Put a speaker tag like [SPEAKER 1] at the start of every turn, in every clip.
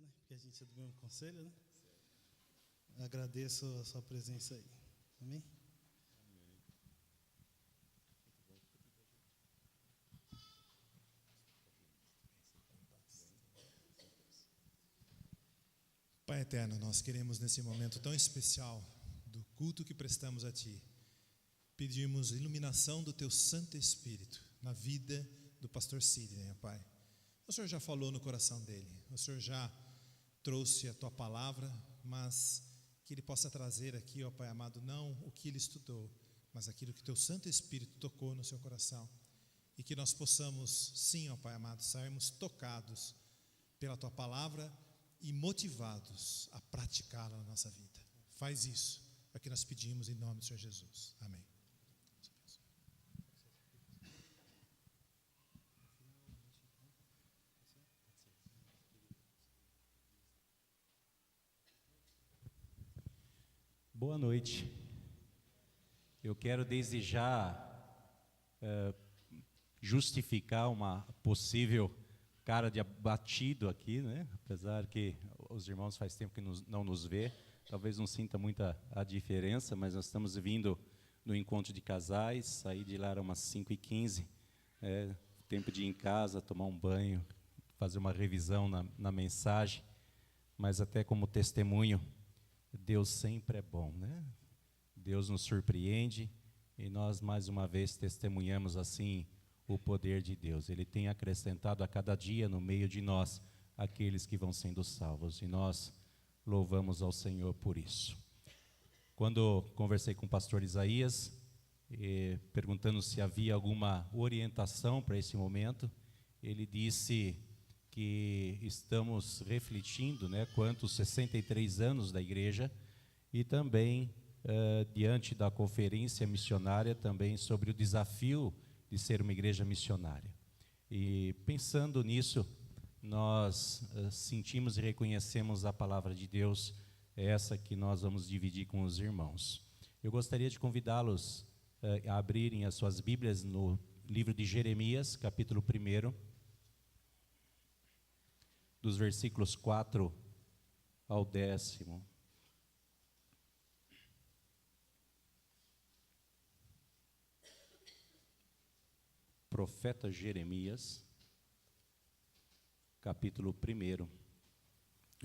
[SPEAKER 1] né? Porque a gente é do mesmo conselho, né? Agradeço a sua presença aí. Amém?
[SPEAKER 2] Pai eterno, nós queremos nesse momento tão especial do culto que prestamos a Ti, pedimos iluminação do Teu Santo Espírito na vida do pastor Sidney, Pai. O Senhor já falou no coração dele, o Senhor já trouxe a Tua palavra, mas que ele possa trazer aqui, ó Pai amado, não o que ele estudou, mas aquilo que Teu Santo Espírito tocou no seu coração, e que nós possamos, sim, ó Pai amado, sairmos tocados pela Tua palavra e motivados a praticá-la na nossa vida. Faz isso, é o que nós pedimos em nome do Senhor Jesus. Amém.
[SPEAKER 3] Boa noite. Eu quero desde já justificar uma possível cara de abatido aqui, né? Apesar que os irmãos faz tempo que não nos vê, talvez não sinta muita a diferença, mas nós estamos vindo no encontro de casais, saí de lá umas 5h15, tempo de ir em casa, tomar um banho, fazer uma revisão na mensagem, mas até como testemunho, Deus sempre é bom, né? Deus nos surpreende e nós mais uma vez testemunhamos assim o poder de Deus. Ele tem acrescentado a cada dia no meio de nós aqueles que vão sendo salvos e nós louvamos ao Senhor por isso. Quando conversei com o pastor Isaías, perguntando se havia alguma orientação para esse momento, ele disse que estamos refletindo, né, quanto aos 63 anos da igreja e também diante da conferência missionária também sobre o desafio de ser uma igreja missionária. E pensando nisso, nós sentimos e reconhecemos a palavra de Deus, essa que nós vamos dividir com os irmãos. Eu gostaria de convidá-los a abrirem as suas Bíblias no livro de Jeremias, capítulo 1, dos versículos 4 ao 10º. Profeta Jeremias, capítulo 1,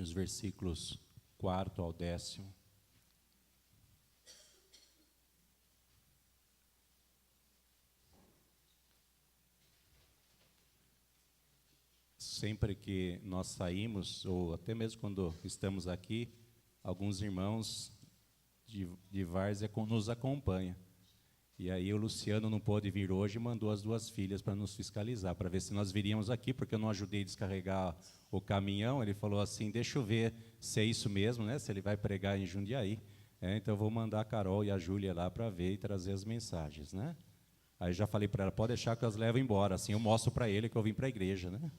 [SPEAKER 3] os versículos 4 ao 10º. Sempre que nós saímos, ou até mesmo quando estamos aqui, alguns irmãos de várzea nos acompanham. E aí o Luciano não pôde vir hoje e mandou as duas filhas para nos fiscalizar, para ver se nós viríamos aqui, porque eu não ajudei a descarregar o caminhão. Ele falou assim, deixa eu ver se é isso mesmo, né? Se ele vai pregar em Jundiaí. Então eu vou mandar a Carol e a Júlia lá para ver e trazer as mensagens, né? Aí já falei para ela, pode deixar que eu as levo embora, assim eu mostro para ele que eu vim para a igreja, né?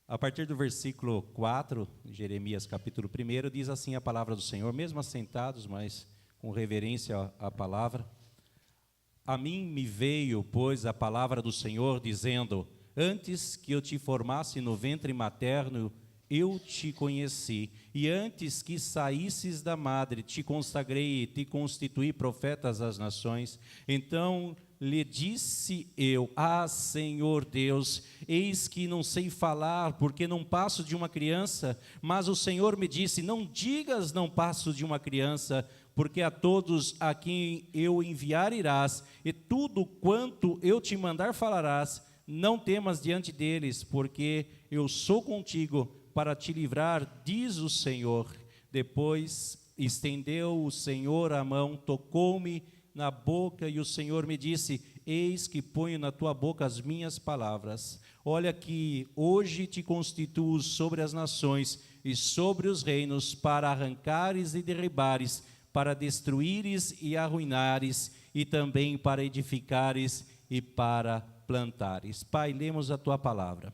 [SPEAKER 3] A partir do versículo 4, Jeremias capítulo 1, diz assim a palavra do Senhor, mesmo assentados, mas com reverência à palavra. A mim me veio, pois, a palavra do Senhor, dizendo, antes que eu te formasse no ventre materno, eu te conheci, e antes que saísses da madre, te consagrei e te constituí profetas às nações. Então lhe disse eu, Senhor Deus, eis que não sei falar, porque não passo de uma criança. Mas o Senhor me disse, não digas não passo de uma criança, porque a todos a quem eu enviar irás, e tudo quanto eu te mandar falarás. Não temas diante deles, porque eu sou contigo para te livrar, diz o Senhor. Depois estendeu o Senhor a mão, tocou-me na boca, e o Senhor me disse, eis que ponho na tua boca as minhas palavras. Olha que hoje te constituo sobre as nações e sobre os reinos, para arrancares e derribares, para destruíres e arruinares, e também para edificares e para plantares. Pai, lemos a tua palavra.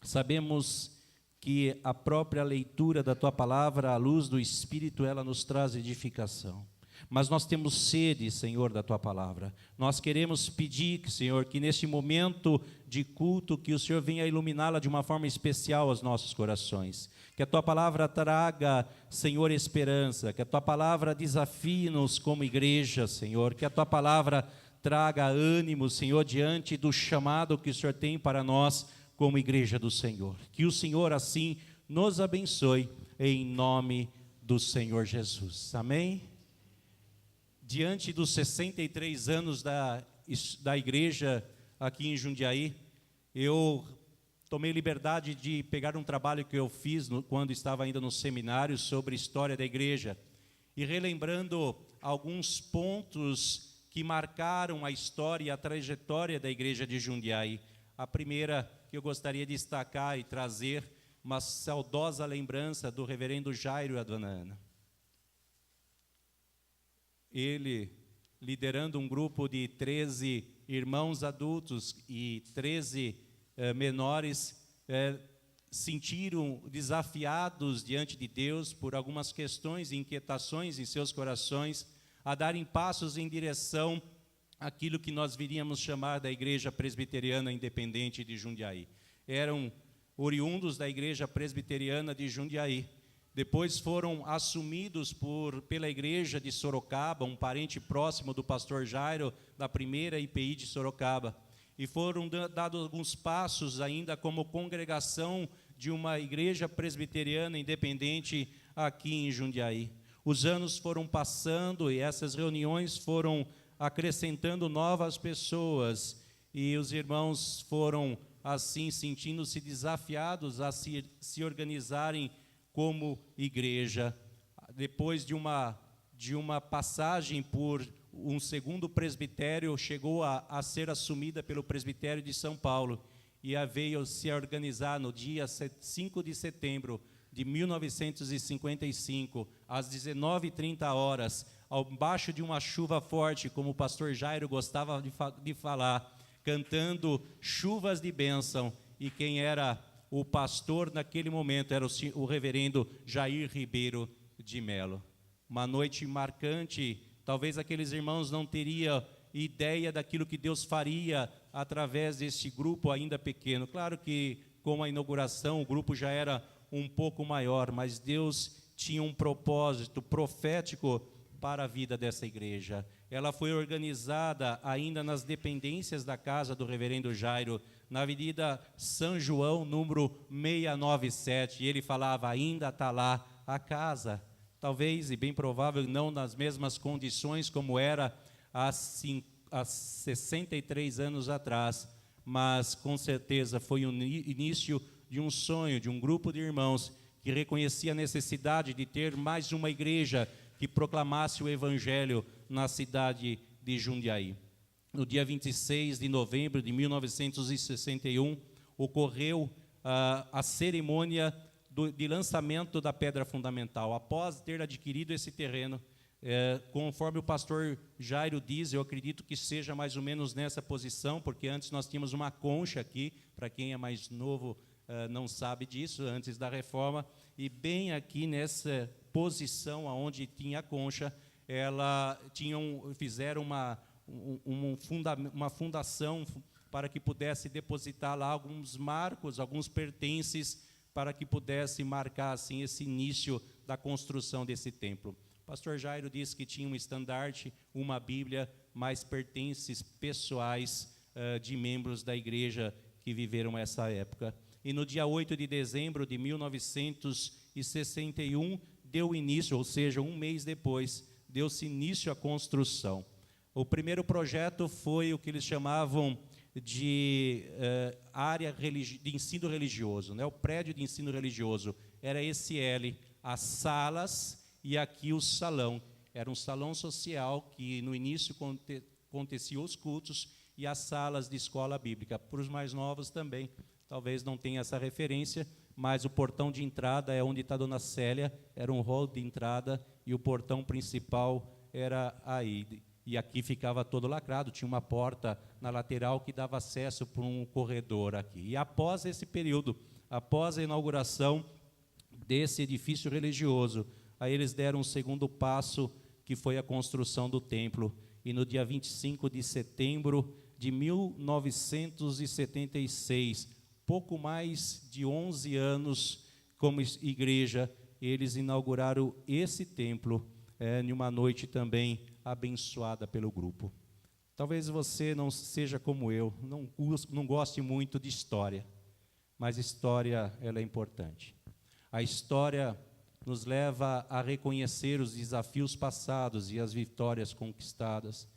[SPEAKER 3] Sabemos que a própria leitura da tua palavra, à luz do Espírito, ela nos traz edificação. mas nós temos sede, Senhor, da Tua palavra. Nós queremos pedir, Senhor, que neste momento de culto, que o Senhor venha iluminá-la de uma forma especial aos nossos corações. Que a Tua palavra traga, Senhor, esperança, que a Tua palavra desafie-nos como igreja, Senhor, que a Tua palavra traga ânimo, Senhor, diante do chamado que o Senhor tem para nós como igreja do Senhor. Que o Senhor, assim, nos abençoe, em nome do Senhor Jesus. Amém? Diante dos 63 anos da igreja aqui em Jundiaí, eu tomei liberdade de pegar um trabalho que eu fiz quando estava ainda no seminário sobre história da igreja, e relembrando alguns pontos que marcaram a história e a trajetória da igreja de Jundiaí. A primeira que eu gostaria de destacar e trazer uma saudosa lembrança do reverendo Jairo e a dona Ana. Ele, liderando um grupo de 13 irmãos adultos e 13 menores, sentiram desafiados diante de Deus por algumas questões e inquietações em seus corações, a darem passos em direção àquilo que nós viríamos chamar da Igreja Presbiteriana Independente de Jundiaí. Eram oriundos da Igreja Presbiteriana de Jundiaí. Depois foram assumidos pela Igreja de Sorocaba, um parente próximo do pastor Jairo, da primeira IPI de Sorocaba. E foram dados alguns passos ainda como congregação de uma Igreja Presbiteriana Independente aqui em Jundiaí. Os anos foram passando e essas reuniões foram acrescentando novas pessoas, e os irmãos foram, assim, sentindo-se desafiados a se organizarem como igreja. Depois de uma passagem por um segundo presbitério, chegou a ser assumida pelo presbitério de São Paulo, e veio se organizar no dia 5 de setembro de 1955, às 19h30, abaixo de uma chuva forte, como o pastor Jairo gostava de falar, cantando chuvas de bênção, e quem era o pastor naquele momento era o reverendo Jair Ribeiro de Melo. Uma noite marcante, talvez aqueles irmãos não teriam ideia daquilo que Deus faria através desse grupo ainda pequeno. Claro que com a inauguração o grupo já era um pouco maior, mas Deus tinha um propósito profético para a vida dessa igreja. Ela foi organizada ainda nas dependências da casa do reverendo Jairo, na Avenida São João, número 697, e ele falava, ainda está lá a casa. Talvez, e bem provável, não nas mesmas condições como era há 63 anos atrás, mas com certeza foi o início de um sonho, de um grupo de irmãos que reconhecia a necessidade de ter mais uma igreja que proclamasse o Evangelho na cidade de Jundiaí. No dia 26 de novembro de 1961, ocorreu a cerimônia de lançamento da pedra fundamental. Após ter adquirido esse terreno, conforme o pastor Jairo diz, eu acredito que seja mais ou menos nessa posição, porque antes nós tínhamos uma concha aqui, para quem é mais novo não sabe disso, antes da reforma, e bem aqui nessa posição onde tinha a concha, fizeram uma fundação para que pudesse depositar lá alguns marcos, alguns pertences, para que pudesse marcar assim esse início da construção desse templo. O pastor Jairo disse que tinha um estandarte, uma Bíblia, mais pertences pessoais de membros da igreja que viveram essa época. E no dia 8 de dezembro de 1961, deu início, ou seja, um mês depois, deu-se início à construção. O primeiro projeto foi o que eles chamavam de área de ensino religioso, né? O prédio de ensino religioso era esse L, as salas e aqui o salão. Era um salão social que no início acontecia os cultos e as salas de escola bíblica. Para os mais novos também, talvez não tenha essa referência, mas o portão de entrada é onde está a dona Célia, era um hall de entrada, e o portão principal era aí. E aqui ficava todo lacrado, tinha uma porta na lateral que dava acesso para um corredor aqui. E após esse período, após a inauguração desse edifício religioso, aí eles deram um segundo passo, que foi a construção do templo. E no dia 25 de setembro de 1976, pouco mais de 11 anos como igreja, eles inauguraram esse templo em uma noite também abençoada pelo grupo. Talvez você não seja como eu, não goste muito de história, mas história ela é importante. A história nos leva a reconhecer os desafios passados e as vitórias conquistadas,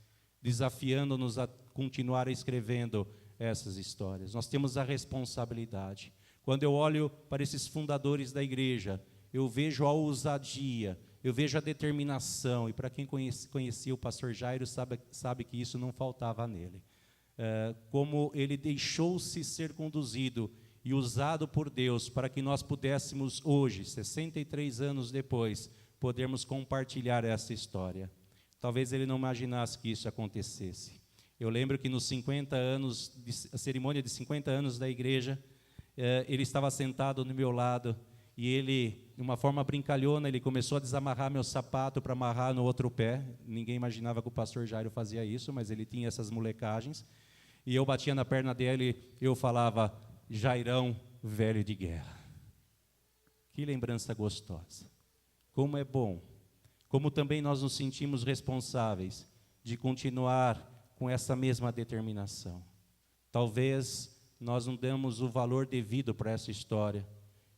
[SPEAKER 3] desafiando-nos a continuar escrevendo essas histórias. Nós temos a responsabilidade. Quando eu olho para esses fundadores da igreja, eu vejo a ousadia, eu vejo a determinação, e para quem conhecia o pastor Jairo, sabe que isso não faltava nele. Como ele deixou-se ser conduzido e usado por Deus para que nós pudéssemos hoje, 63 anos depois, podermos compartilhar essa história. Talvez ele não imaginasse que isso acontecesse. Eu lembro que nos 50 anos, a cerimônia de 50 anos da igreja, ele estava sentado no meu lado, e ele, de uma forma brincalhona, ele começou a desamarrar meu sapato para amarrar no outro pé. Ninguém imaginava que o pastor Jairo fazia isso, mas ele tinha essas molecagens. E eu batia na perna dele, eu falava, Jairão, velho de guerra. Que lembrança gostosa. Como é bom. Como também nós nos sentimos responsáveis de continuar com essa mesma determinação. Talvez nós não damos o valor devido para essa história,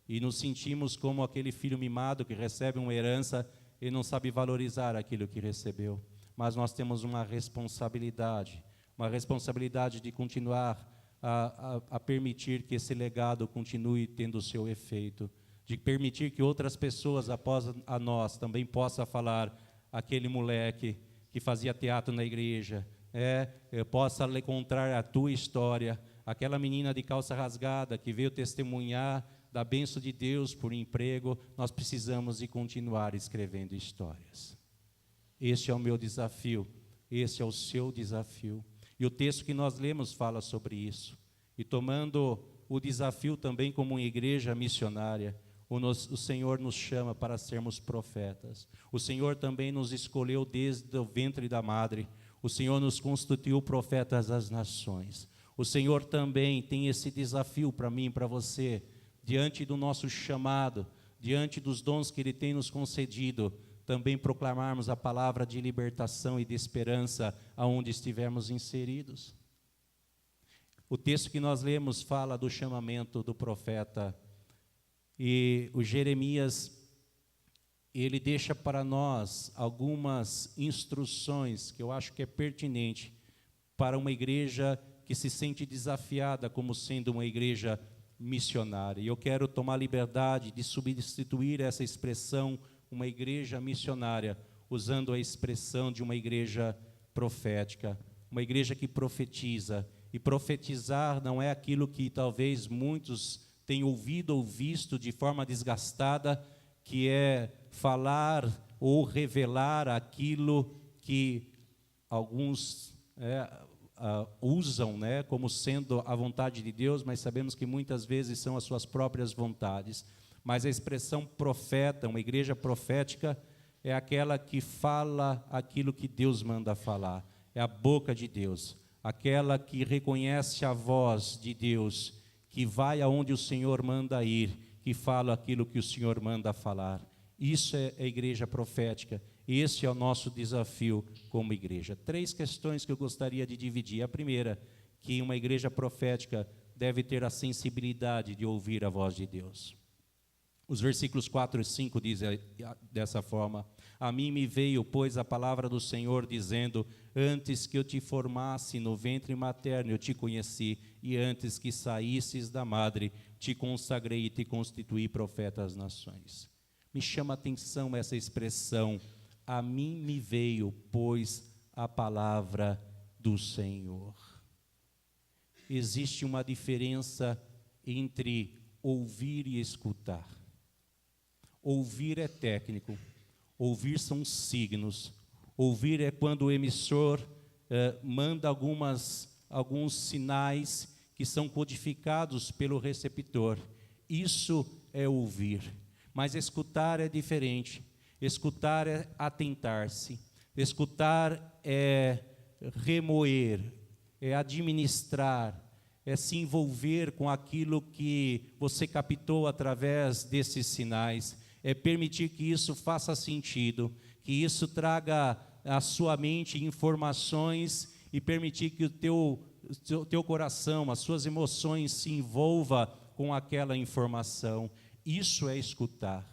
[SPEAKER 3] e nos sentimos como aquele filho mimado que recebe uma herança e não sabe valorizar aquilo que recebeu. Mas nós temos uma responsabilidade de continuar a permitir que esse legado continue tendo o seu efeito, de permitir que outras pessoas após a nós também possam falar, aquele moleque que fazia teatro na igreja, possa lhe contar a tua história, aquela menina de calça rasgada que veio testemunhar da bênção de Deus por emprego. Nós precisamos de continuar escrevendo histórias. Este é o meu desafio, esse é o seu desafio. E o texto que nós lemos fala sobre isso. E tomando o desafio também como uma igreja missionária, o Senhor nos chama para sermos profetas. O Senhor também nos escolheu desde o ventre da madre. O Senhor nos constituiu profetas das nações. O Senhor também tem esse desafio para mim e para você, diante do nosso chamado, diante dos dons que Ele tem nos concedido, também proclamarmos a palavra de libertação e de esperança aonde estivermos inseridos. O texto que nós lemos fala do chamamento do profeta, e o Jeremias, ele deixa para nós algumas instruções que eu acho que é pertinente para uma igreja que se sente desafiada como sendo uma igreja missionária. E eu quero tomar liberdade de substituir essa expressão, uma igreja missionária, usando a expressão de uma igreja profética, uma igreja que profetiza. E profetizar não é aquilo que talvez muitos tenham ouvido ou visto de forma desgastada, que é falar ou revelar aquilo que alguns usam, como sendo a vontade de Deus, mas sabemos que muitas vezes são as suas próprias vontades. Mas a expressão profeta, uma igreja profética, é aquela que fala aquilo que Deus manda falar, é a boca de Deus, aquela que reconhece a voz de Deus, que vai aonde o Senhor manda ir, que fala aquilo que o Senhor manda falar. Isso é a igreja profética. Esse é o nosso desafio como igreja. 3 questões que eu gostaria de dividir. A primeira, que uma igreja profética deve ter a sensibilidade de ouvir a voz de Deus. Os versículos 4 e 5 dizem dessa forma: a mim me veio, pois, a palavra do Senhor, dizendo: antes que eu te formasse no ventre materno, eu te conheci, e antes que saísses da madre, te consagrei e te constituí profeta às nações. Me chama a atenção essa expressão, a mim me veio, pois, a palavra do Senhor. Existe uma diferença entre ouvir e escutar. Ouvir é técnico, ouvir são signos. Ouvir é quando o emissor manda alguns sinais que são codificados pelo receptor. Isso é ouvir. Mas escutar é diferente. Escutar é atentar-se. Escutar é remoer, é administrar, é se envolver com aquilo que você captou através desses sinais, é permitir que isso faça sentido, que isso traga à sua mente informações e permitir que o teu coração, as suas emoções se envolva com aquela informação. Isso é escutar.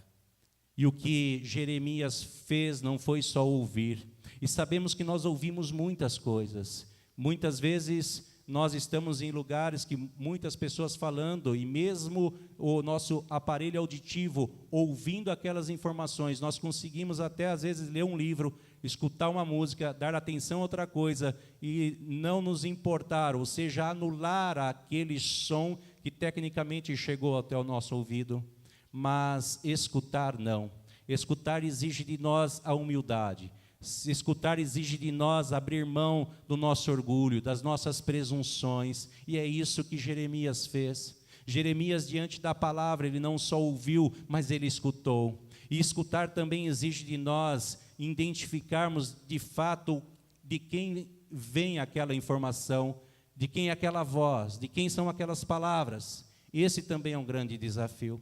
[SPEAKER 3] E o que Jeremias fez não foi só ouvir. E sabemos que nós ouvimos muitas coisas. Muitas vezes nós estamos em lugares que muitas pessoas falando, e mesmo o nosso aparelho auditivo ouvindo aquelas informações, nós conseguimos até às vezes ler um livro, escutar uma música, dar atenção a outra coisa e não nos importar, ou seja, anular aquele som que tecnicamente chegou até o nosso ouvido. Mas escutar não. Escutar exige de nós a humildade. Escutar exige de nós abrir mão do nosso orgulho, das nossas presunções, e é isso que Jeremias fez. Jeremias, diante da palavra, ele não só ouviu, mas ele escutou. E escutar também exige de nós identificarmos de fato de quem vem aquela informação, de quem é aquela voz, de quem são aquelas palavras. Esse também é um grande desafio.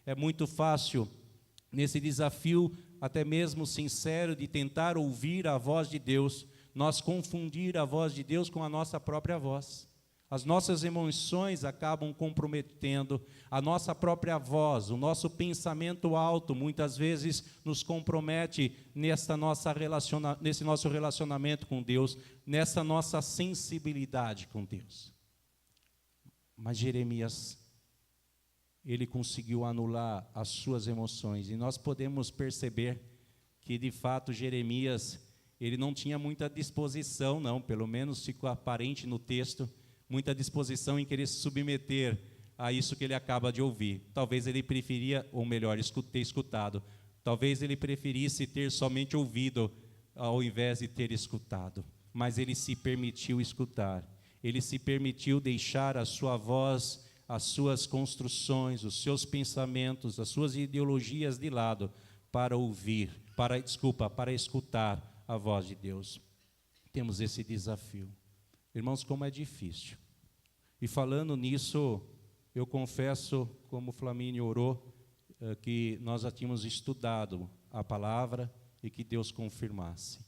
[SPEAKER 3] É muito fácil, nesse desafio, até mesmo sincero, de tentar ouvir a voz de Deus, nós confundir a voz de Deus com a nossa própria voz. As nossas emoções acabam comprometendo a nossa própria voz, o nosso pensamento alto, muitas vezes nos compromete nesse nosso relacionamento com Deus, nessa nossa sensibilidade com Deus. Mas Jeremias, ele conseguiu anular as suas emoções, e nós podemos perceber que, de fato, Jeremias, ele não tinha muita disposição, não, pelo menos ficou aparente no texto, muita disposição em querer se submeter a isso que ele acaba de ouvir. Talvez ele preferia, ou melhor, ter escutado, talvez ele preferisse ter somente ouvido, ao invés de ter escutado, mas ele se permitiu escutar, ele se permitiu deixar a sua voz, as suas construções, os seus pensamentos, as suas ideologias de lado, para para escutar a voz de Deus. Temos esse desafio. Irmãos, como é difícil. E falando nisso, eu confesso, como o Flamínio orou, que nós já tínhamos estudado a palavra e que Deus confirmasse.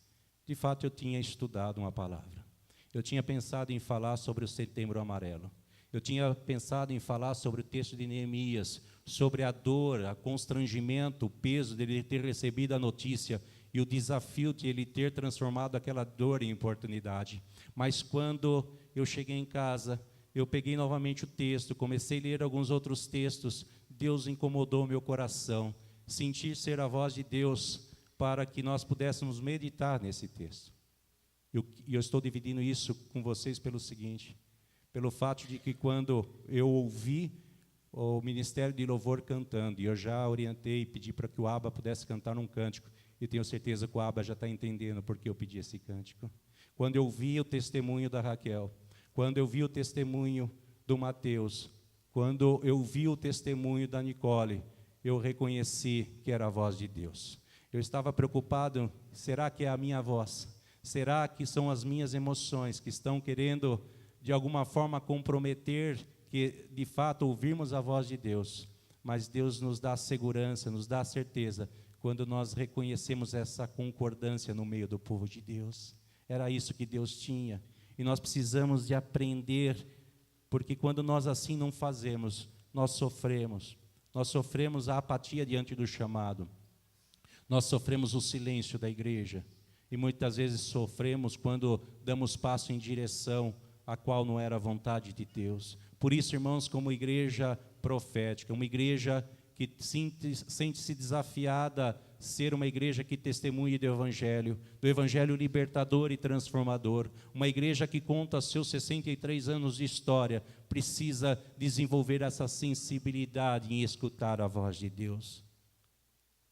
[SPEAKER 3] De fato, eu tinha estudado uma palavra. Eu tinha pensado em falar sobre o Setembro Amarelo. Eu tinha pensado em falar sobre o texto de Neemias, sobre a dor, o constrangimento, o peso dele ter recebido a notícia e o desafio de ele ter transformado aquela dor em oportunidade. Mas quando eu cheguei em casa, eu peguei novamente o texto, comecei a ler alguns outros textos, Deus incomodou meu coração, senti ser a voz de Deus para que nós pudéssemos meditar nesse texto. E eu estou dividindo isso com vocês pelo seguinte: pelo fato de que quando eu ouvi o Ministério de Louvor cantando, e eu já orientei e pedi para que o Abba pudesse cantar um cântico, e tenho certeza que o Abba já está entendendo porque eu pedi esse cântico. Quando eu vi o testemunho da Raquel, quando eu vi o testemunho do Mateus, quando eu vi o testemunho da Nicole, eu reconheci que era a voz de Deus. Eu estava preocupado, será que é a minha voz? Será que são as minhas emoções que estão querendo de alguma forma comprometer que, de fato, ouvirmos a voz de Deus? Mas Deus nos dá segurança, nos dá certeza, quando nós reconhecemos essa concordância no meio do povo de Deus. Era isso que Deus tinha, e nós precisamos de aprender, porque quando nós assim não fazemos, nós sofremos a apatia diante do chamado, nós sofremos o silêncio da igreja, e muitas vezes sofremos quando damos passo em direção a qual não era a vontade de Deus. Por isso, irmãos, como igreja profética, uma igreja que sente-se desafiada a ser uma igreja que testemunhe do Evangelho libertador e transformador, uma igreja que conta seus 63 anos de história, precisa desenvolver essa sensibilidade em escutar a voz de Deus.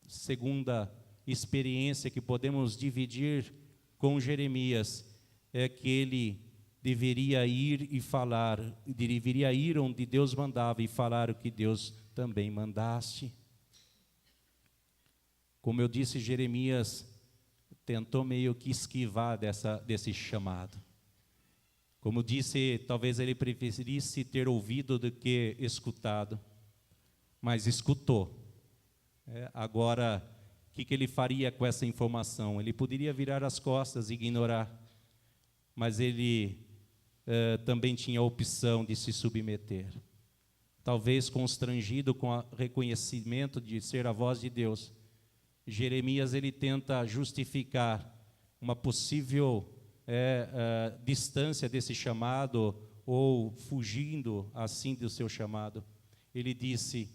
[SPEAKER 3] Segunda experiência que podemos dividir com Jeremias é que ele deveria ir e falar, deveria ir onde Deus mandava e falar o que Deus também mandasse. Como eu disse, Jeremias tentou meio que esquivar desse chamado. Como disse, talvez ele preferisse ter ouvido do que escutado, mas escutou. Agora, o que ele faria com essa informação? Ele poderia virar as costas e ignorar, mas ele também tinha a opção de se submeter. Talvez constrangido com o reconhecimento de ser a voz de Deus, Jeremias ele tenta justificar uma possível distância desse chamado, ou fugindo assim do seu chamado. Ele disse: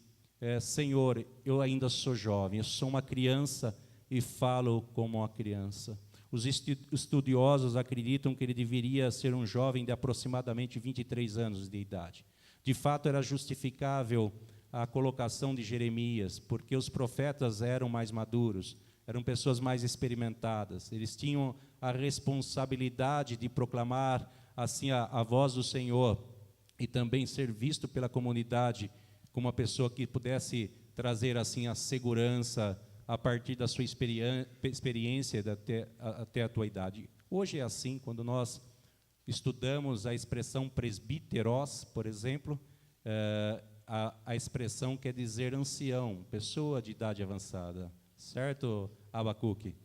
[SPEAKER 3] Senhor, eu ainda sou jovem, eu sou uma criança e falo como uma criança. Os estudiosos acreditam que ele deveria ser um jovem de aproximadamente 23 anos de idade. De fato, era justificável a colocação de Jeremias, porque os profetas eram mais maduros, eram pessoas mais experimentadas, eles tinham a responsabilidade de proclamar assim a voz do Senhor e também ser visto pela comunidade como uma pessoa que pudesse trazer assim a segurança a partir da sua experiência até a tua idade. Hoje é assim, quando nós estudamos a expressão presbíteros, por exemplo, a expressão quer dizer ancião, pessoa de idade avançada, certo, Abacuque?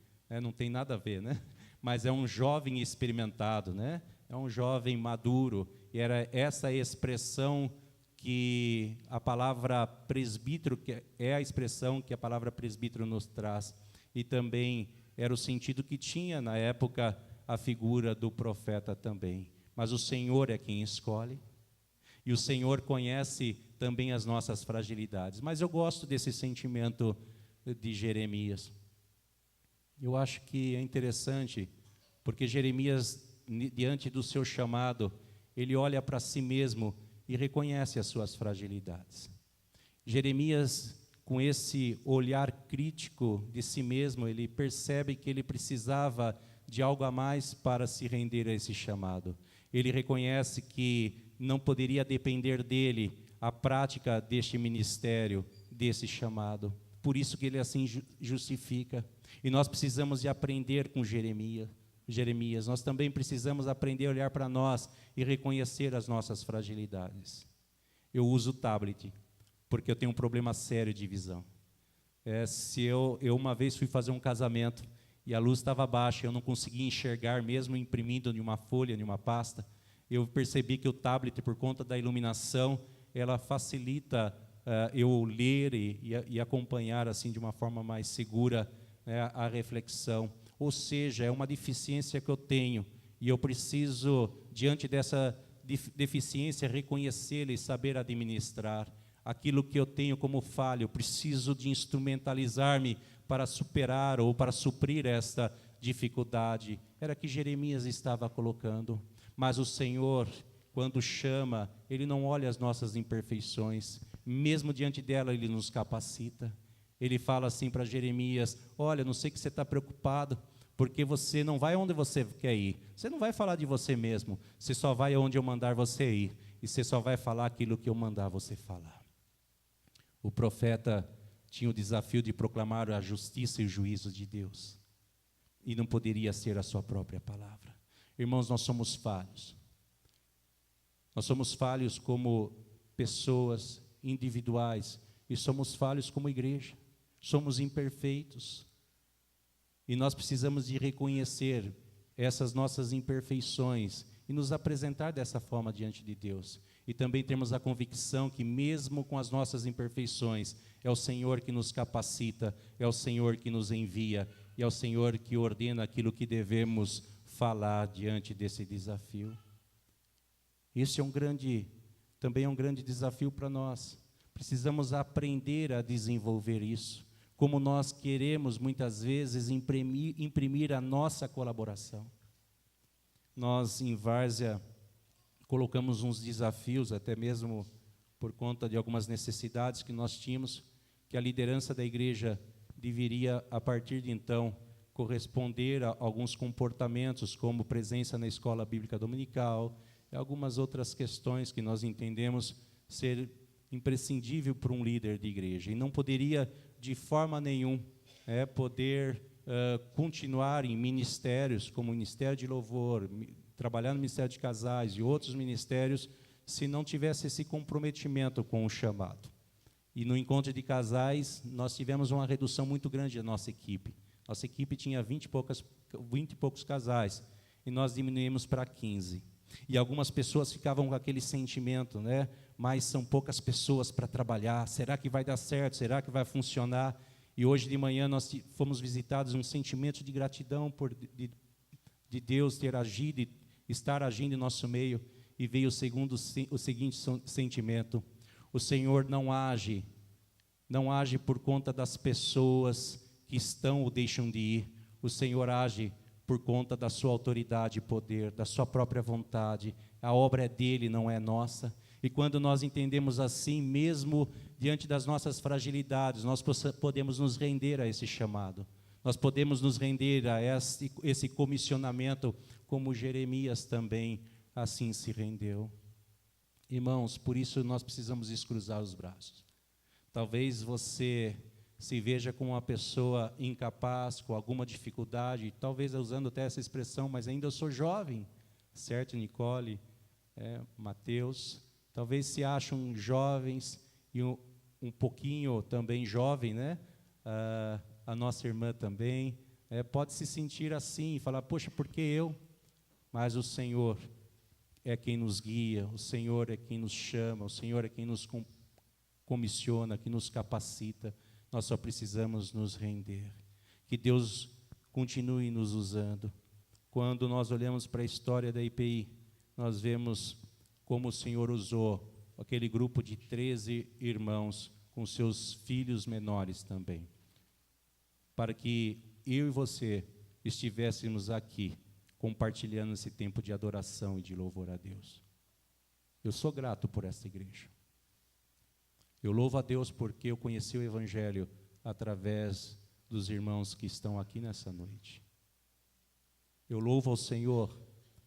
[SPEAKER 3] Não tem nada a ver, né? Mas é um jovem experimentado, né? É um jovem maduro, e era essa expressão que a palavra presbítero, que é a expressão que a palavra presbítero nos traz, e também era o sentido que tinha na época a figura do profeta também. Mas o Senhor é quem escolhe, e o Senhor conhece também as nossas fragilidades. Mas eu gosto desse sentimento de Jeremias. Eu acho que é interessante, porque Jeremias, diante do seu chamado, ele olha para si mesmo e reconhece as suas fragilidades. Jeremias, com esse olhar crítico de si mesmo, ele percebe que ele precisava de algo a mais para se render a esse chamado. Ele reconhece que não poderia depender dele a prática deste ministério, desse chamado. Por isso que ele assim justifica. E nós precisamos de aprender com Jeremias. Nós também precisamos aprender a olhar para nós e reconhecer as nossas fragilidades. Eu uso o tablet, porque eu tenho um problema sério de visão. Se eu uma vez fui fazer um casamento e a luz estava baixa, eu não conseguia enxergar, mesmo imprimindo em uma folha, em uma pasta, eu percebi que o tablet, por conta da iluminação, ela facilita eu ler e acompanhar assim de uma forma mais segura a reflexão. Ou seja, é uma deficiência que eu tenho, e eu preciso, diante dessa deficiência, reconhecê-la e saber administrar. Aquilo que eu tenho como falha, eu preciso de instrumentalizar-me para superar ou para suprir esta dificuldade. Era que Jeremias estava colocando. Mas o Senhor, quando chama, Ele não olha as nossas imperfeições, mesmo diante dela Ele nos capacita. Ele fala assim para Jeremias: olha, não sei que você está preocupado, porque você não vai onde você quer ir, você não vai falar de você mesmo, você só vai onde eu mandar você ir, e você só vai falar aquilo que eu mandar você falar. O profeta tinha o desafio de proclamar a justiça e o juízo de Deus, e não poderia ser a sua própria palavra. Irmãos, nós somos falhos. Nós somos falhos como pessoas individuais, e somos falhos como igreja. Somos imperfeitos. E nós precisamos de reconhecer essas nossas imperfeições e nos apresentar dessa forma diante de Deus. E também temos a convicção que mesmo com as nossas imperfeições, é o Senhor que nos capacita, é o Senhor que nos envia, e é o Senhor que ordena aquilo que devemos falar diante desse desafio. Esse também é um grande desafio para nós. Precisamos aprender a desenvolver isso, como nós queremos muitas vezes imprimir a nossa colaboração. Nós, em Várzea, colocamos uns desafios, até mesmo por conta de algumas necessidades que nós tínhamos, que a liderança da igreja deveria, a partir de então, corresponder a alguns comportamentos, como presença na escola bíblica dominical, e algumas outras questões que nós entendemos ser imprescindível para um líder de igreja. E não poderia, de forma nenhuma, poder continuar em ministérios, como o Ministério de Louvor, trabalhar no Ministério de Casais e outros ministérios, se não tivesse esse comprometimento com o chamado. E no encontro de casais, nós tivemos uma redução muito grande da nossa equipe. Nossa equipe tinha 20 e poucos casais, e nós diminuímos para 15. E algumas pessoas ficavam com aquele sentimento, mas são poucas pessoas para trabalhar, será que vai dar certo, será que vai funcionar? E hoje de manhã nós fomos visitados um sentimento de gratidão de Deus ter agido, estar agindo em nosso meio, e veio o seguinte sentimento: o Senhor não age por conta das pessoas que estão ou deixam de ir, o Senhor age por conta da sua autoridade e poder, da sua própria vontade. A obra é dele, não é nossa. E quando nós entendemos assim, mesmo diante das nossas fragilidades, nós podemos nos render a esse chamado. Nós podemos nos render a esse comissionamento, como Jeremias também assim se rendeu. Irmãos, por isso nós precisamos descruzar os braços. Talvez você se veja como uma pessoa incapaz, com alguma dificuldade, talvez usando até essa expressão, mas ainda eu sou jovem, certo, Nicole, Mateus? Talvez se acham jovens e um pouquinho também jovem, a nossa irmã também, pode se sentir assim, e falar, poxa, por que eu? Mas o Senhor é quem nos guia, o Senhor é quem nos chama, o Senhor é quem nos comissiona, que nos capacita. Nós só precisamos nos render. Que Deus continue nos usando. Quando nós olhamos para a história da IPI, nós vemos como o Senhor usou aquele grupo de 13 irmãos com seus filhos menores também, para que eu e você estivéssemos aqui compartilhando esse tempo de adoração e de louvor a Deus. Eu sou grato por esta igreja. Eu louvo a Deus porque eu conheci o Evangelho através dos irmãos que estão aqui nessa noite. Eu louvo ao Senhor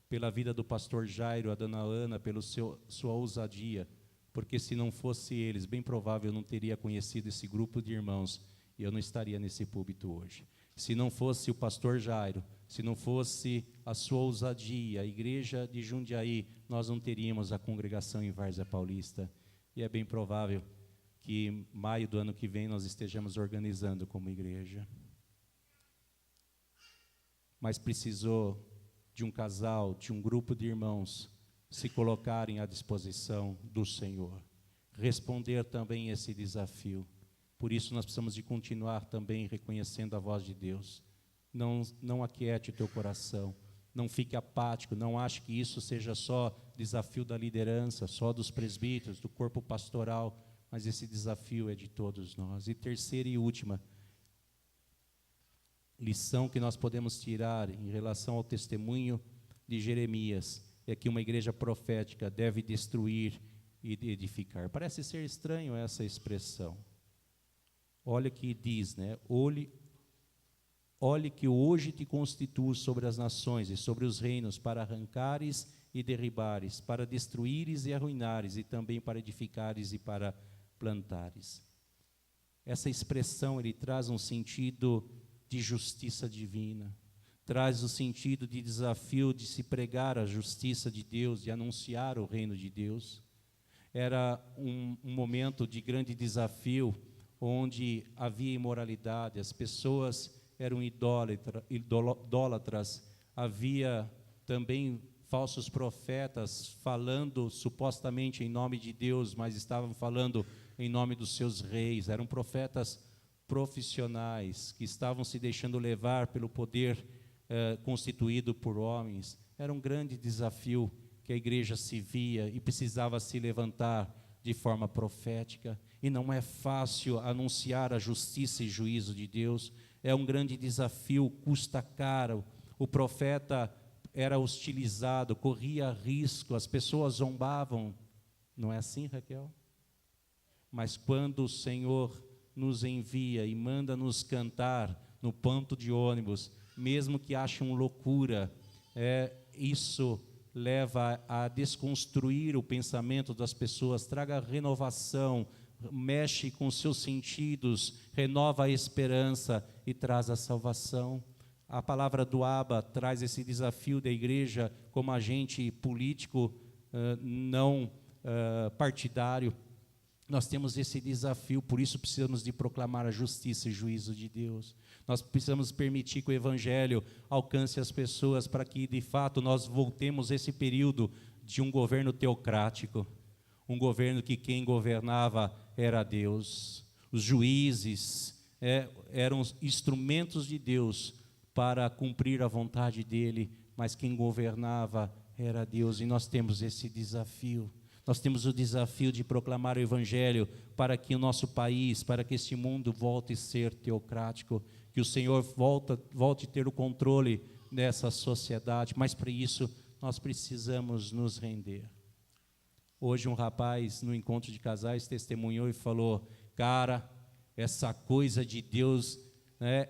[SPEAKER 3] pela vida do pastor Jairo, a dona Ana, pela sua ousadia, porque se não fosse eles, bem provável eu não teria conhecido esse grupo de irmãos e eu não estaria nesse púlpito hoje. Se não fosse o pastor Jairo, se não fosse a sua ousadia, a igreja de Jundiaí, nós não teríamos a congregação em Várzea Paulista. E é bem provável que maio do ano que vem nós estejamos organizando como igreja. Mas precisou de um casal, de um grupo de irmãos se colocarem à disposição do Senhor, responder também esse desafio. Por isso nós precisamos de continuar também reconhecendo a voz de Deus. Não aquiete o teu coração, não fique apático, não ache que isso seja só desafio da liderança, só dos presbíteros, do corpo pastoral, mas esse desafio é de todos nós. E terceira e última lição que nós podemos tirar em relação ao testemunho de Jeremias é que uma igreja profética deve destruir e edificar. Parece ser estranho essa expressão. Olha que diz, olhe que hoje te constituo sobre as nações e sobre os reinos, para arrancares e derribares, para destruíres e arruinares, e também para edificares e para plantares. Essa expressão, ele traz um sentido de justiça divina, traz o sentido de desafio de se pregar a justiça de Deus, de anunciar o reino de Deus. Era um momento de grande desafio, onde havia imoralidade, as pessoas eram idólatras, havia também falsos profetas falando supostamente em nome de Deus, mas estavam falando em nome dos seus reis. Eram profetas profissionais que estavam se deixando levar pelo poder constituído por homens. Era um grande desafio que a igreja se via e precisava se levantar de forma profética. E não é fácil anunciar a justiça e juízo de Deus. É um grande desafio, custa caro. O profeta era hostilizado, corria risco, as pessoas zombavam. Não é assim, Raquel? Mas quando o Senhor nos envia e manda nos cantar no ponto de ônibus, mesmo que achem loucura, isso leva a desconstruir o pensamento das pessoas, traga renovação, mexe com os seus sentidos, renova a esperança e traz a salvação. A palavra do Abba traz esse desafio da igreja como agente político não partidário. Nós temos esse desafio, por isso precisamos de proclamar a justiça e juízo de Deus. Nós precisamos permitir que o Evangelho alcance as pessoas para que, de fato, nós voltemos esse período de um governo teocrático, um governo que quem governava era Deus. Os juízes eram instrumentos de Deus para cumprir a vontade dEle, mas quem governava era Deus, e nós temos esse desafio. Nós temos o desafio de proclamar o Evangelho para que o nosso país, para que este mundo volte a ser teocrático, que o Senhor volte a ter o controle dessa sociedade, mas para isso nós precisamos nos render. Hoje um rapaz, no encontro de casais, testemunhou e falou: cara, essa coisa de Deus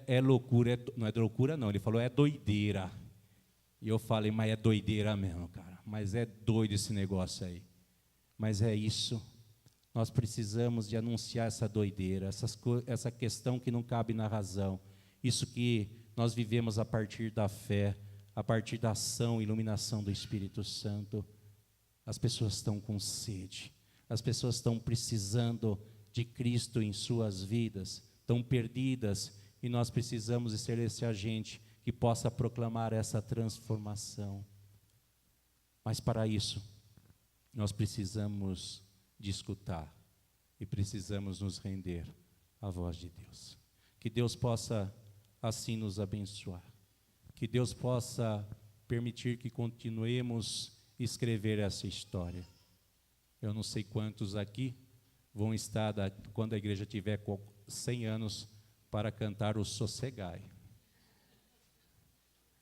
[SPEAKER 3] é loucura, não é loucura não, ele falou, é doideira. E eu falei, mas é doideira mesmo, cara, mas é doido esse negócio aí. Mas é isso, nós precisamos de anunciar essa doideira, essa questão que não cabe na razão, isso que nós vivemos a partir da fé, a partir da ação e iluminação do Espírito Santo. As pessoas estão com sede, as pessoas estão precisando de Cristo em suas vidas, estão perdidas, e nós precisamos ser esse agente que possa proclamar essa transformação. Mas para isso, nós precisamos de escutar e precisamos nos render à voz de Deus. Que Deus possa assim nos abençoar. Que Deus possa permitir que continuemos a escrever essa história. Eu não sei quantos aqui vão estar, quando a igreja tiver 100 anos, para cantar o Sossegai.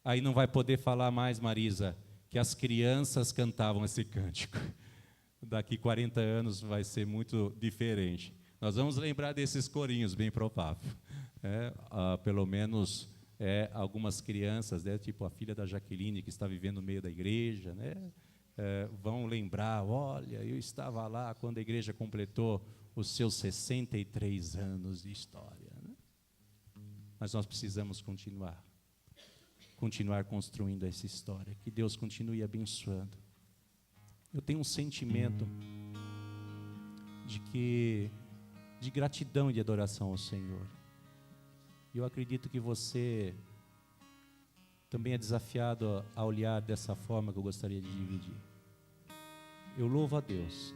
[SPEAKER 3] Aí não vai poder falar mais, Marisa, que as crianças cantavam esse cântico. Daqui 40 anos vai ser muito diferente. Nós vamos lembrar desses corinhos, bem provável. Pelo menos algumas crianças, tipo a filha da Jaqueline, que está vivendo no meio da igreja, vão lembrar, olha, eu estava lá quando a igreja completou os seus 63 anos de história. Mas nós precisamos continuar construindo essa história. Que Deus continue abençoando. Eu tenho um sentimento de gratidão e de adoração ao Senhor. E eu acredito que você também é desafiado a olhar dessa forma que eu gostaria de dividir. Eu louvo a Deus,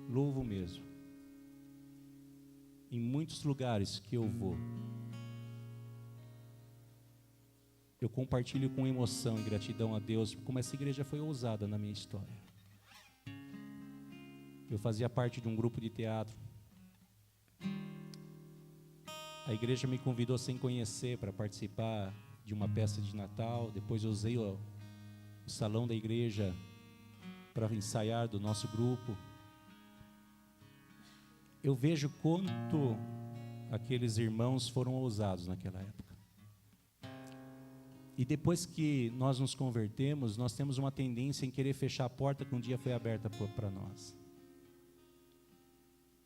[SPEAKER 3] louvo mesmo. Em muitos lugares que eu vou, eu compartilho com emoção e gratidão a Deus, como essa igreja foi ousada na minha história. Eu fazia parte de um grupo de teatro. A igreja me convidou sem conhecer para participar de uma peça de Natal. Depois eu usei o salão da igreja para ensaiar do nosso grupo. Eu vejo quanto aqueles irmãos foram ousados naquela época. E depois que nós nos convertemos, nós temos uma tendência em querer fechar a porta que um dia foi aberta para nós.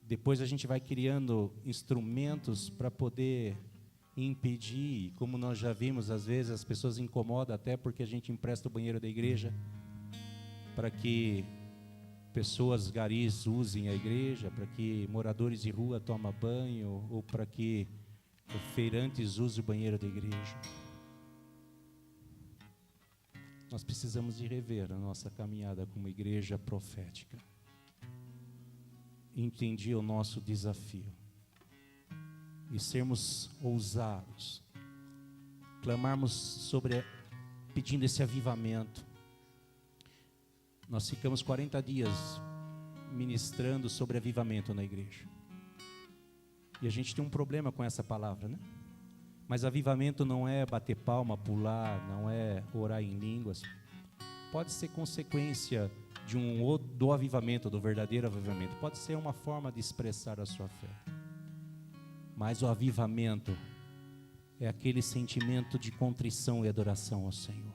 [SPEAKER 3] Depois a gente vai criando instrumentos para poder impedir, como nós já vimos, às vezes as pessoas incomodam até porque a gente empresta o banheiro da igreja para que pessoas garis usem a igreja, para que moradores de rua tomem banho, ou para que feirantes usem o banheiro da igreja. Nós precisamos de rever a nossa caminhada como igreja profética. Entendi o nosso desafio. E sermos ousados. Clamarmos pedindo esse avivamento. Nós ficamos 40 dias ministrando sobre avivamento na igreja. E a gente tem um problema com essa palavra, né? Mas avivamento não é bater palma, pular, não é orar em línguas. Pode ser consequência do avivamento, do verdadeiro avivamento. Pode ser uma forma de expressar a sua fé. Mas o avivamento é aquele sentimento de contrição e adoração ao Senhor.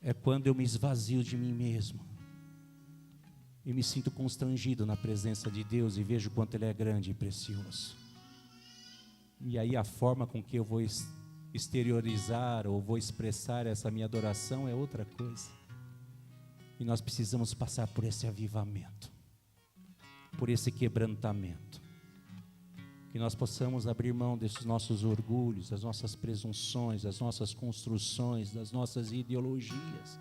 [SPEAKER 3] É quando eu me esvazio de mim mesmo. e me sinto constrangido na presença de Deus e vejo o quanto Ele é grande e precioso. E aí a forma com que eu vou exteriorizar ou vou expressar essa minha adoração é outra coisa. E nós precisamos passar por esse avivamento, por esse quebrantamento. Que nós possamos abrir mão desses nossos orgulhos, das nossas presunções, das nossas construções, das nossas ideologias,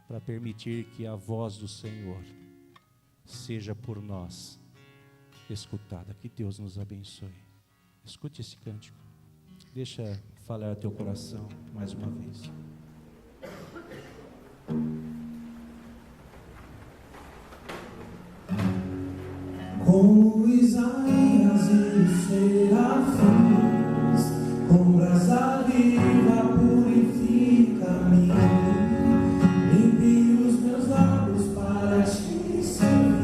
[SPEAKER 3] para permitir que a voz do Senhor seja por nós escutada. Que Deus nos abençoe. Escute esse cântico. Deixa falar teu coração mais uma vez.
[SPEAKER 4] Como Isaías e os serafins, com brasa viva purifica-me, limpe os meus lábios para te servir.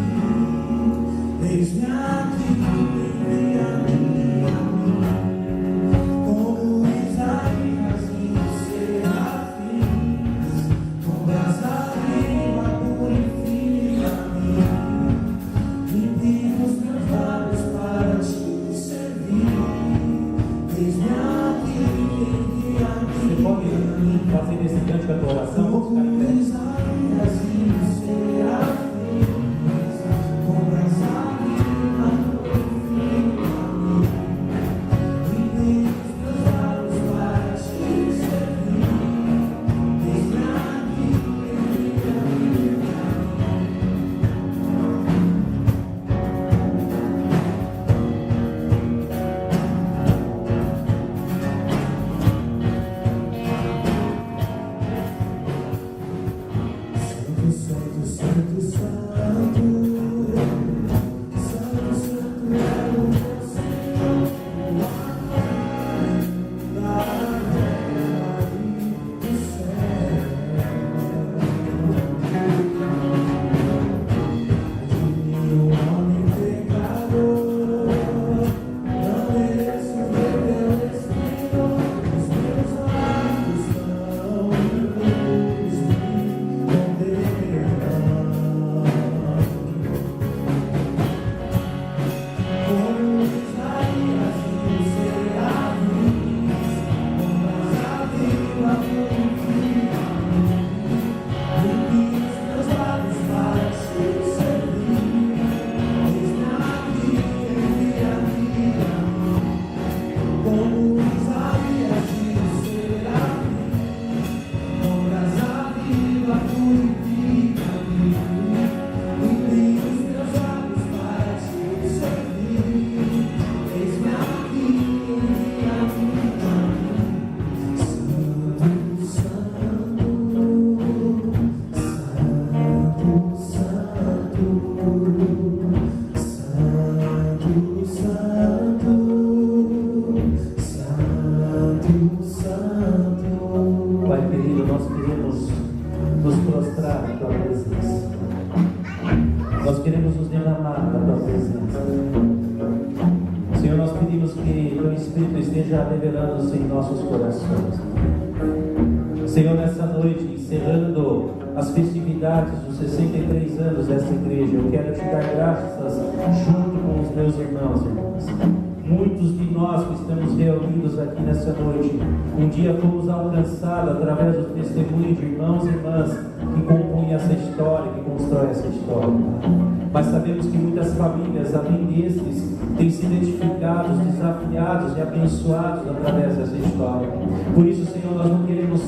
[SPEAKER 4] Eis-me aqui, envia-me a mim. Como Isaías e os serafins, com brasa viva purifica-me, limpe os meus lábios para te servir. Eis-me aqui, envia-me.
[SPEAKER 5] Você pode fazer esse cântico a tua oração? Vamos ficar em pé.
[SPEAKER 4] Isaías e os serafins, com brasa viva purifica-me, limpe os meus lábios para te servir. Eis-me aqui, envia-me. Santo, santo, santo, santo, santo é o teu Senhor, da terra e do céu. De mim, homem pecador, não mereço ver teu destino. Os meus lábios são impuros, me condenam. Como Isaías e os serafins, com brasa viva purifica-me, limpe os meus lábios para te servir. Eis-me aqui, envia-me a mim. Como Isaías e os serafins, com brasa viva purifica-me, limpe os meus lábios para te servir. Eis-me aqui, envia-me a mim. Santo, santo, santo, santo, santo, santo.
[SPEAKER 5] Pai querido, nós queremos nos prostrar na tua presença. Nós queremos nos derramar na tua presença. Senhor, nós pedimos que o Espírito esteja revelando-se em nossos corações. Senhor, nessa noite, encerrando as festividades dos 63 anos dessa igreja, eu quero te dar graças junto com os meus irmãos e irmãs. Muitos de nós que estamos reunidos aqui nessa noite, um dia fomos alcançados através do testemunho de irmãos e irmãs que compõem essa história, que constroem essa história. Mas sabemos que muitas famílias, além destes, têm sido edificados, desafiados e abençoados através dessa história. Por isso, Senhor, nós não queremos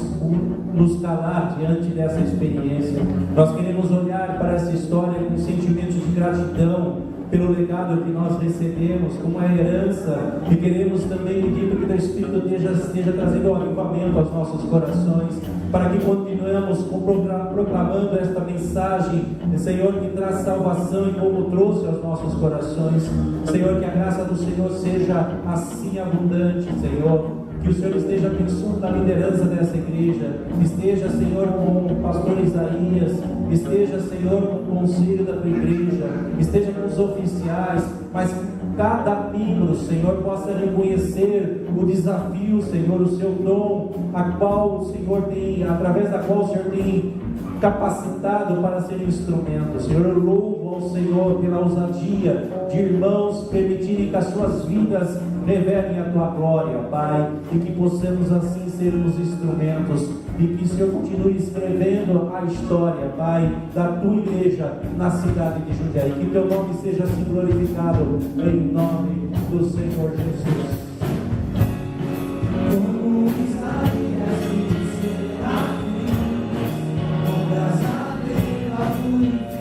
[SPEAKER 5] nos calar diante dessa experiência. Nós queremos olhar para essa história com sentimentos de gratidão pelo legado que nós recebemos, como uma herança, e queremos também pedir que o Espírito esteja trazendo um avivamento aos nossos corações, para que continuemos proclamando esta mensagem, Senhor, que traz salvação e como trouxe aos nossos corações. Senhor, que a graça do Senhor seja assim abundante, Senhor. Que o Senhor esteja abençoando a liderança dessa igreja, esteja, Senhor, com o pastor Isaías, esteja, Senhor, com o conselho da tua igreja, esteja com os oficiais, mas que cada membro, Senhor, possa reconhecer o desafio, Senhor, o seu dom, a qual o Senhor tem, através da qual o Senhor tem capacitado para ser instrumento. Senhor, eu louvo ao Senhor pela ousadia de irmãos permitirem que as suas vidas revelem a tua glória, Pai, e que possamos assim sermos instrumentos, e que o Senhor continue escrevendo a história, Pai, da tua igreja na cidade de Jundiaí. Que teu nome seja assim glorificado, em nome do Senhor Jesus.
[SPEAKER 4] Como Isaías disse, a Deus, obras a Deus, a